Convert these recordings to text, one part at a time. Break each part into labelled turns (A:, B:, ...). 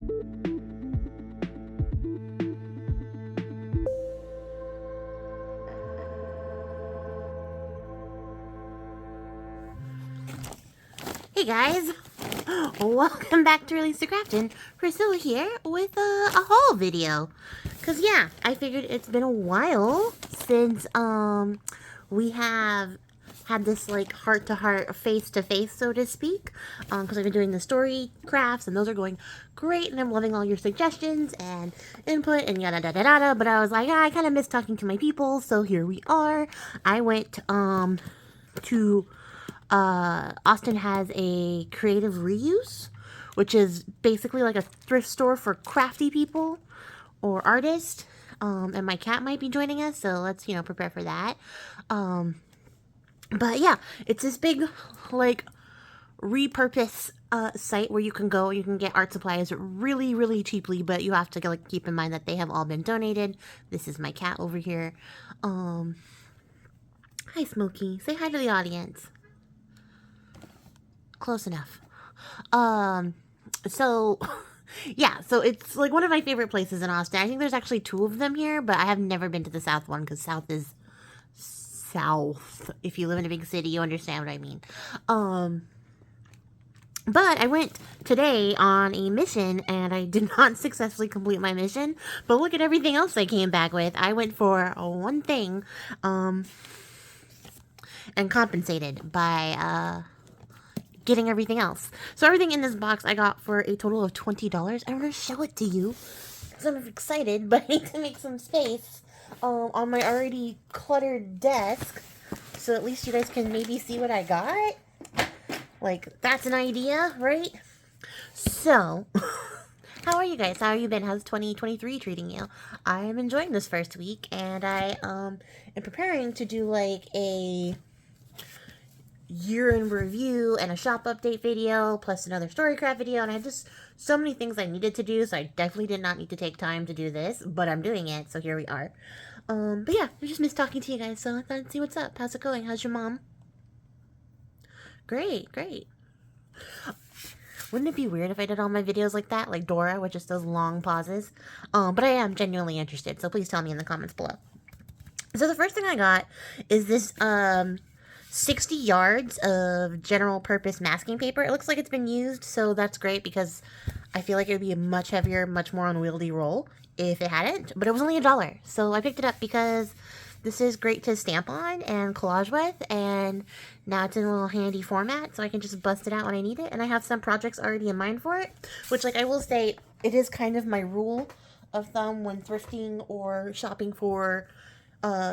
A: Hey guys, welcome back to Release the Craftin. Priscilla here with a haul video. Cause yeah, I figured it's been a while since we have had this like heart-to-heart, face-to-face, so to speak. Cause I've been doing the story crafts and those are going great, and I'm loving all your suggestions and input and yada da da da da. But I was like, I kind of miss talking to my people, so here we are. I went to Austin has a creative reuse, which is basically like a thrift store for crafty people or artists. And my cat might be joining us, so let's, prepare for that. But yeah, it's this big, like, repurpose site where you can go, you can get art supplies really, really cheaply, but you have to, like, keep in mind that they have all been donated. This is my cat over here. Hi, Smokey. Say hi to the audience. Close enough. So yeah, so it's like one of my favorite places in Austin. I think there's actually 2 of them here, but I have never been to the South one because South is South. If you live in a big city, you understand what I mean. But I went today on a mission and I did not successfully complete my mission. But look at everything else I came back with. I went for one thing, and compensated by getting everything else. So everything in this box I got for a total of $20. I'm going to show it to you because I'm excited, but I need to make some space on my already cluttered desk, so at least you guys can maybe see what I got. Like, that's an idea, right? So, how are you guys? How have you been? How's 2023 treating you? I'm enjoying this first week, and I am preparing to do like a year in review and a shop update video plus another storycraft video, and I had just so many things I needed to do, so I definitely did not need to take time to do this, but I'm doing it, so here we are. But yeah, I just miss talking to you guys, so I thought I'd see what's up. How's it going? How's your mom? Great, great. Wouldn't it be weird if I did all my videos like that, like Dora, with just those long pauses? But I am genuinely interested, so please tell me in the comments below. So the first thing I got is this 60 yards of general purpose masking paper. It looks like it's been used, so that's great because I feel like it would be a much heavier, much more unwieldy roll if it hadn't, but it was only $1. So I picked it up because this is great to stamp on and collage with, and now it's in a little handy format, so I can just bust it out when I need it, and I have some projects already in mind for it, which, like, I will say, it is kind of my rule of thumb when thrifting or shopping for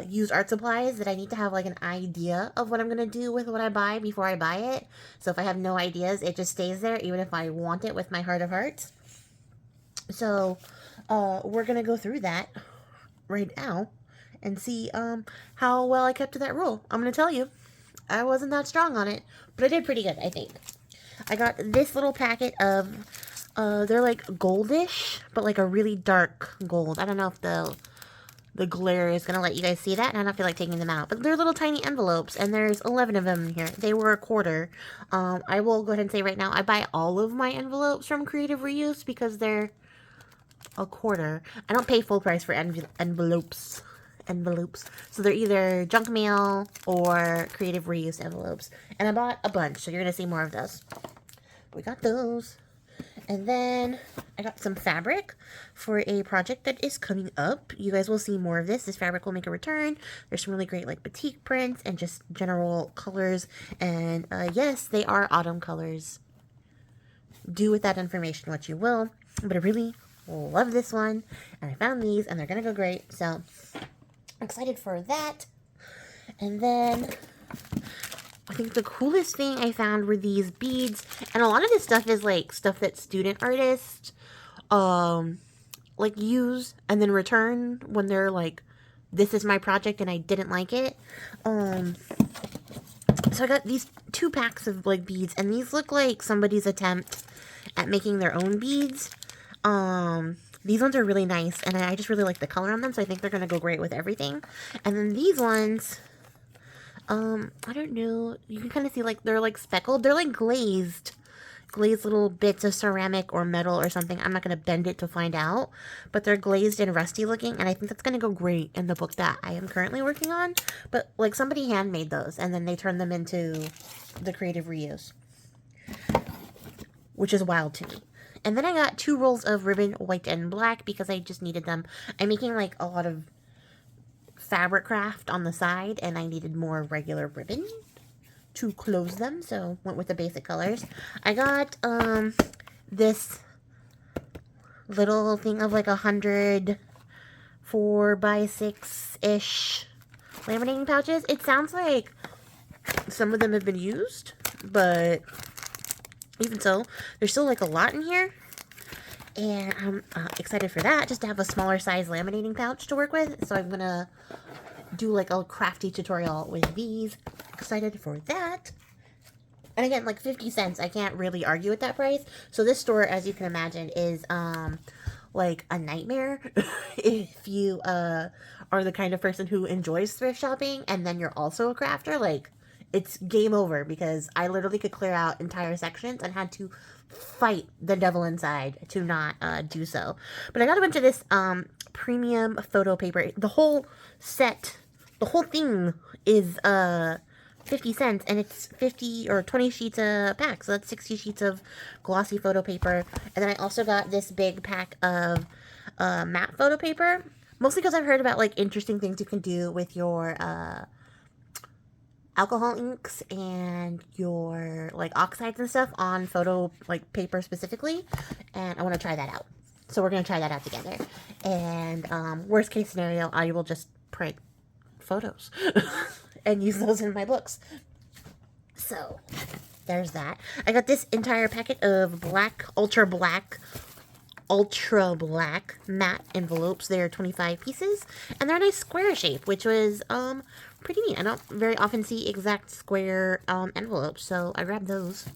A: used art supplies, that I need to have like an idea of what I'm gonna do with what I buy before I buy it. So if I have no ideas, it just stays there even if I want it with my heart of hearts. So we're gonna go through that right now and see how well I kept to that rule. I'm gonna tell you, I wasn't that strong on it, but I did pretty good, I think. I got this little packet of they're like goldish, but like a really dark gold. I don't know if the glare is going to let you guys see that, and I don't feel like taking them out. But they're little tiny envelopes, and there's 11 of them in here. They were $1. I will go ahead and say right now, I buy all of my envelopes from Creative Reuse because they're $1. I don't pay full price for envelopes. So they're either junk mail or Creative Reuse envelopes. And I bought a bunch, so you're going to see more of those. We got those. And then I got some fabric for a project that is coming up. You guys will see more of this. This fabric will make a return. There's some really great like batik prints and just general colors. And yes, they are autumn colors. Do with that information what you will. But I really love this one. And I found these and they're going to go great. So I'm excited for that. And then I think the coolest thing I found were these beads, and a lot of this stuff is like stuff that student artists like use and then return when they're like, this is my project and I didn't like it. So I got these 2 packs of like beads, and these look like somebody's attempt at making their own beads. These ones are really nice, and I just really like the color on them, so I think they're gonna go great with everything. And then these ones, I don't know, you can kind of see like they're like speckled, they're like glazed glazed little bits of ceramic or metal or something. I'm not going to bend it to find out, but they're glazed and rusty looking, and I think that's going to go great in the book that I am currently working on. But like somebody handmade those, and then they turned them into the creative reuse, which is wild to me. And then I got 2 rolls of ribbon, white and black, because I just needed them. I'm making like a lot of fabric craft on the side, and I needed more regular ribbon to close them, so went with the basic colors. I got this little thing of like 100 4x6-ish laminating pouches. It sounds like some of them have been used, but even so, there's still like a lot in here, and I'm excited for that, just to have a smaller size laminating pouch to work with. So I'm gonna do like a crafty tutorial with these. Excited for that. And again, like 50 cents, I can't really argue with that price. So this store, as you can imagine, is like a nightmare if you are the kind of person who enjoys thrift shopping and then you're also a crafter. Like, it's game over, because I literally could clear out entire sections and had to fight the devil inside to not do so. But I got a bunch of this premium photo paper. The whole set, the whole thing is 50 cents, and it's 50 or 20 sheets a pack, so that's 60 sheets of glossy photo paper. And then I also got this big pack of matte photo paper, mostly because I've heard about like interesting things you can do with your alcohol inks and your like oxides and stuff on photo like paper specifically, and I want to try that out. So we're going to try that out together. And worst case scenario, I will just print photos and use those in my books. So there's that. I got this entire packet of ultra black matte envelopes. They're 25 pieces, and they're a nice square shape, which was pretty neat. I don't very often see exact square envelopes, so I grabbed those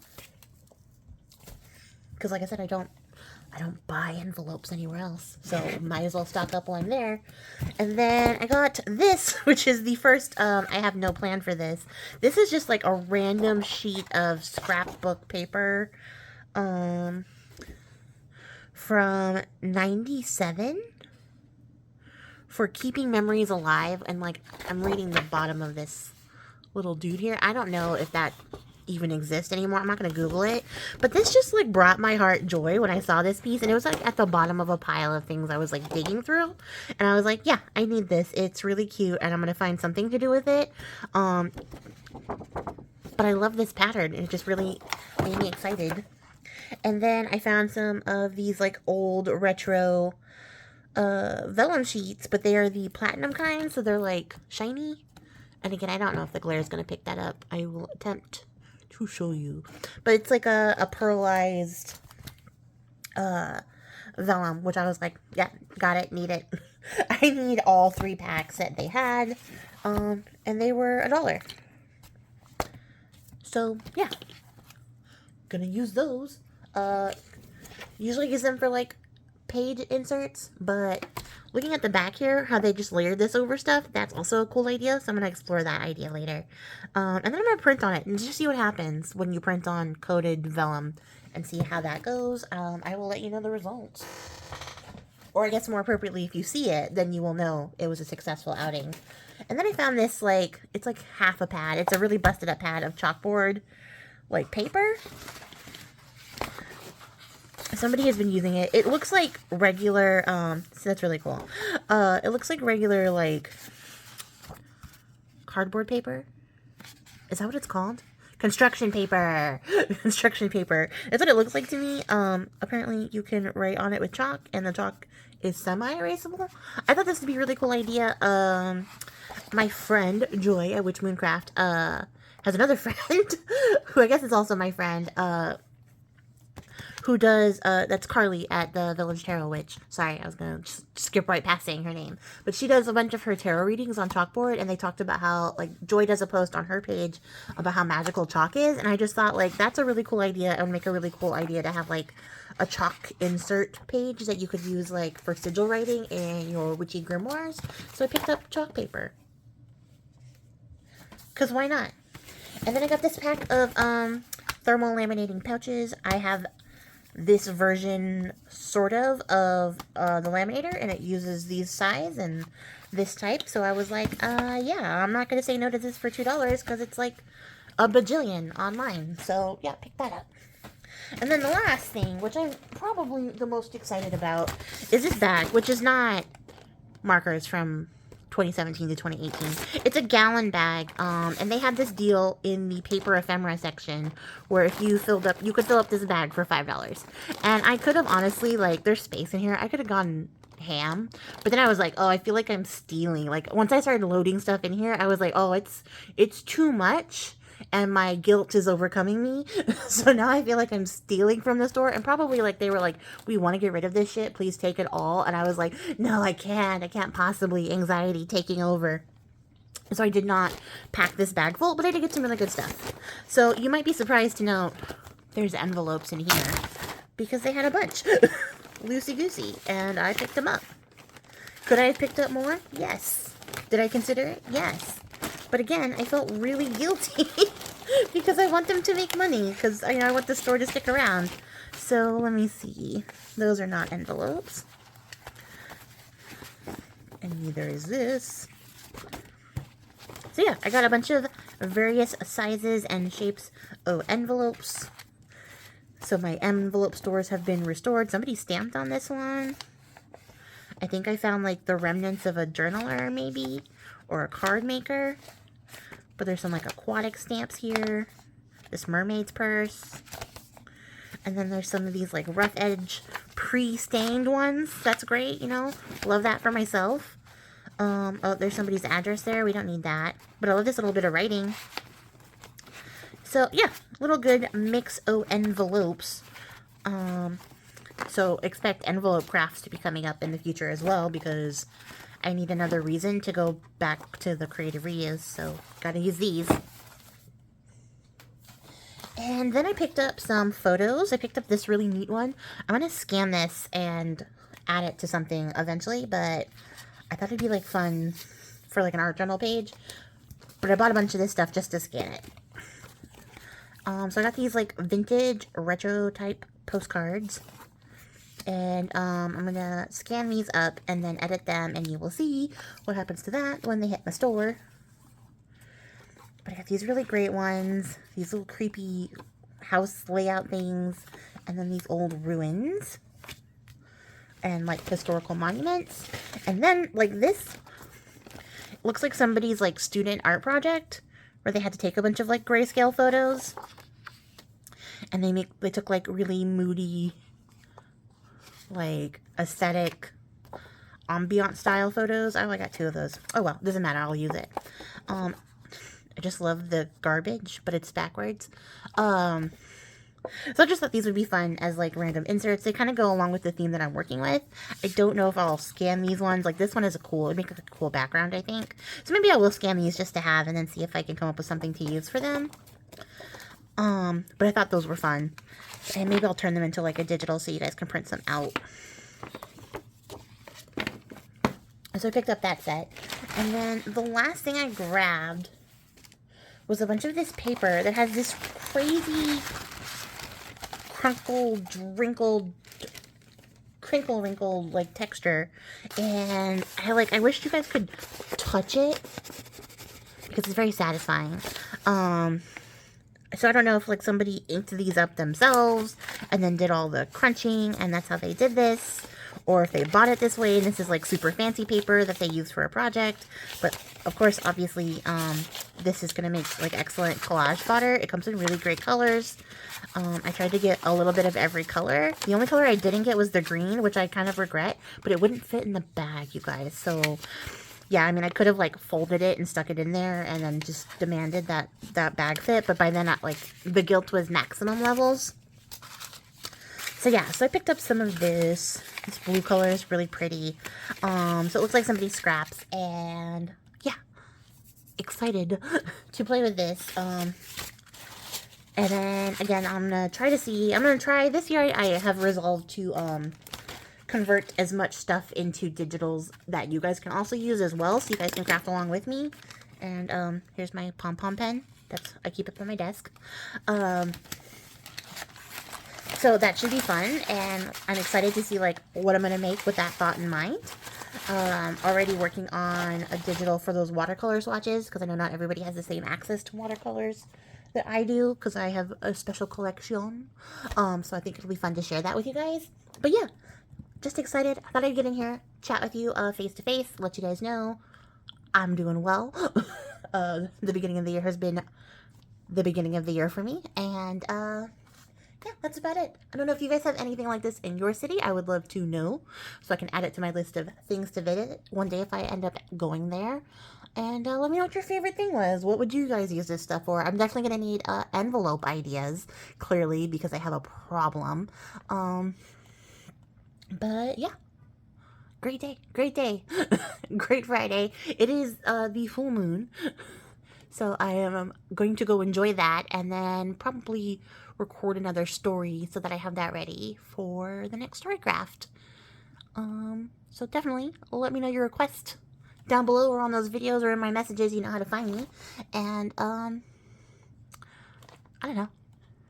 A: because, like I said, I don't buy envelopes anywhere else, so might as well stock up one there. And then I got this, which is the first, I have no plan for this. This is just like a random sheet of scrapbook paper from 97 for keeping memories alive. And like, I'm reading the bottom of this little dude here. I don't know if that even exist anymore. I'm not gonna Google it, but this just like brought my heart joy when I saw this piece, and it was like at the bottom of a pile of things I was like digging through, and I was like, yeah, I need this. It's really cute, and I'm gonna find something to do with it. But I love this pattern, and it just really made me excited. And then I found some of these like old retro vellum sheets, but they are the platinum kind, so they're like shiny. And again, I don't know if the glare is gonna pick that up. I will attempt to show you, but it's like a pearlized vellum, which I was like, yeah, got it, need it. I need all 3 packs that they had, and they were $1. So yeah, gonna use those. Usually use them for like page inserts, but looking at the back here, how they just layered this over stuff, that's also a cool idea, so I'm going to explore that idea later. And then I'm going to print on it and just see what happens when you print on coated vellum and see how that goes. I will let you know the results. Or I guess more appropriately, if you see it, then you will know it was a successful outing. And then I found this, like, it's like half a pad. It's a really busted up pad of chalkboard, like, paper. Somebody has been using it. It looks like regular, so that's really cool. It looks like regular, like, cardboard paper. Is that what it's called? Construction paper. Construction paper. That's what it looks like to me. Apparently you can write on it with chalk, and the chalk is semi-erasable. I thought this would be a really cool idea. My friend, Joy, at Witch Mooncraft, has another friend, who I guess is also my friend, who does, that's Carly at the Village Tarot Witch. Sorry, I was going to skip right past saying her name. But she does a bunch of her tarot readings on chalkboard, and they talked about how, like, Joy does a post on her page about how magical chalk is, and I just thought, like, that's a really cool idea. It would make a really cool idea to have, like, a chalk insert page that you could use, like, for sigil writing in your witchy grimoires. So I picked up chalk paper. Because why not? And then I got this pack of, thermal laminating pouches. I have this version, sort of the laminator, and it uses these size and this type. So I was like, yeah, I'm not going to say no to this for $2 because it's like a bajillion online. So yeah, pick that up. And then the last thing, which I'm probably the most excited about, is this bag, which is not markers from 2017 to 2018. It's a gallon bag, and they had this deal in the paper ephemera section where if you you could fill up this bag for $5. And I could have honestly, like, there's space in here, I could have gone ham, but then I was like, oh, I feel like I'm stealing. Like, once I started loading stuff in here, I was like, oh, it's too much, and my guilt is overcoming me. So now I feel like I'm stealing from the store, and probably like they were like, we want to get rid of this shit, please take it all. And I was like, no, I can't possibly, anxiety taking over. So I did not pack this bag full, but I did get some really good stuff. So you might be surprised to know there's envelopes in here because they had a bunch. Loosey-goosey, and I picked them up. Could I have picked up more? Yes. Did I consider it? Yes. But again, I felt really guilty because I want them to make money, because I want the store to stick around. So let me see. Those are not envelopes. And neither is this. So yeah, I got a bunch of various sizes and shapes of envelopes. So my envelope stores have been restored. Somebody stamped on this one. I think I found like the remnants of a journaler maybe, or a card maker. But there's some like aquatic stamps here. This mermaid's purse. And then there's some of these like rough edge pre-stained ones. That's great, Love that for myself. Oh, there's somebody's address there. We don't need that. But I love this little bit of writing. So yeah, little good mix of envelopes. So expect envelope crafts to be coming up in the future as well, because I need another reason to go back to the creative reuse, so gotta use these. And then I picked up some photos. I picked up this really neat one. I'm gonna scan this and add it to something eventually, but I thought it'd be like fun for like an art journal page. But I bought a bunch of this stuff just to scan it. So I got these like vintage retro type postcards. And I'm going to scan these up and then edit them, and you will see what happens to that when they hit my store. But I got these really great ones, these little creepy house layout things, and then these old ruins, and like historical monuments. And then like this, it looks like somebody's like student art project where they had to take a bunch of like grayscale photos. And they took like really moody, like aesthetic ambient style photos. Oh, I got 2 of those. Oh well, doesn't matter, I'll use it. I just love the garbage, but it's backwards. So I just thought these would be fun as like random inserts. They kind of go along with the theme that I'm working with. I don't know if I'll scan these ones. Like this one is it'd make a cool background, I think. So maybe I will scan these just to have, and then see if I can come up with something to use for them. But I thought those were fun. And maybe I'll turn them into like a digital so you guys can print some out. So I picked up that set. And then the last thing I grabbed was a bunch of this paper that has this crazy wrinkled crinkle like texture. And I wish you guys could touch it because it's very satisfying. So I don't know if like somebody inked these up themselves and then did all the crunching and that's how they did this, or if they bought it this way and this is like super fancy paper that they use for a project. But of course, obviously, this is going to make like excellent collage fodder. It comes in really great colors. I tried to get a little bit of every color. The only color I didn't get was the green, which I kind of regret, but it wouldn't fit in the bag, you guys. So yeah, I mean, I could have like folded it and stuck it in there and then just demanded that bag fit. But by then, like the guilt was maximum levels. So yeah, so I picked up some of this. This blue color is really pretty. So it looks like somebody's scraps, and yeah, excited to play with this. And then again, I'm gonna try this year. I have resolved to convert as much stuff into digitals that you guys can also use as well, so you guys can craft along with me. And here's my pom-pom pen. I keep it on my desk. So that should be fun, and I'm excited to see like what I'm gonna make with that thought in mind. Already working on a digital for those watercolor swatches, because I know not everybody has the same access to watercolors that I do, because I have a special collection. So I think it'll be fun to share that with you guys. But yeah, just excited. I thought I'd get in here, chat with you face to face, let you guys know I'm doing well. The beginning of the year has been the beginning of the year for me, and yeah, that's about it. I don't know if you guys have anything like this in your city. I would love to know, so I can add it to my list of things to visit one day if I end up going there. And let me know what your favorite thing was. What would you guys use this stuff for? I'm definitely going to need envelope ideas, clearly, because I have a problem. But yeah, great day, great day. Great Friday. It is the full moon. So I am going to go enjoy that and then probably record another story so that I have that ready for the next storycraft. So definitely let me know your request down below or on those videos or in my messages. You know how to find me. And I don't know,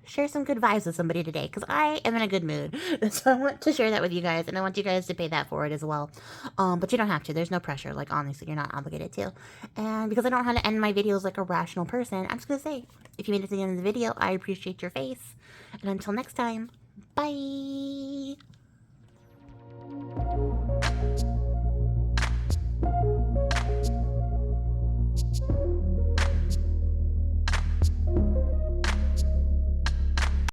A: share some good vibes with somebody today, because I am in a good mood. So I want to share that with you guys, and I want you guys to pay that forward as well. But you don't have to. There's no pressure. Like, honestly, you're not obligated to. And because I don't know how to end my videos like a rational person, I'm just going to say, if you made it to the end of the video, I appreciate your face. And until next time, bye!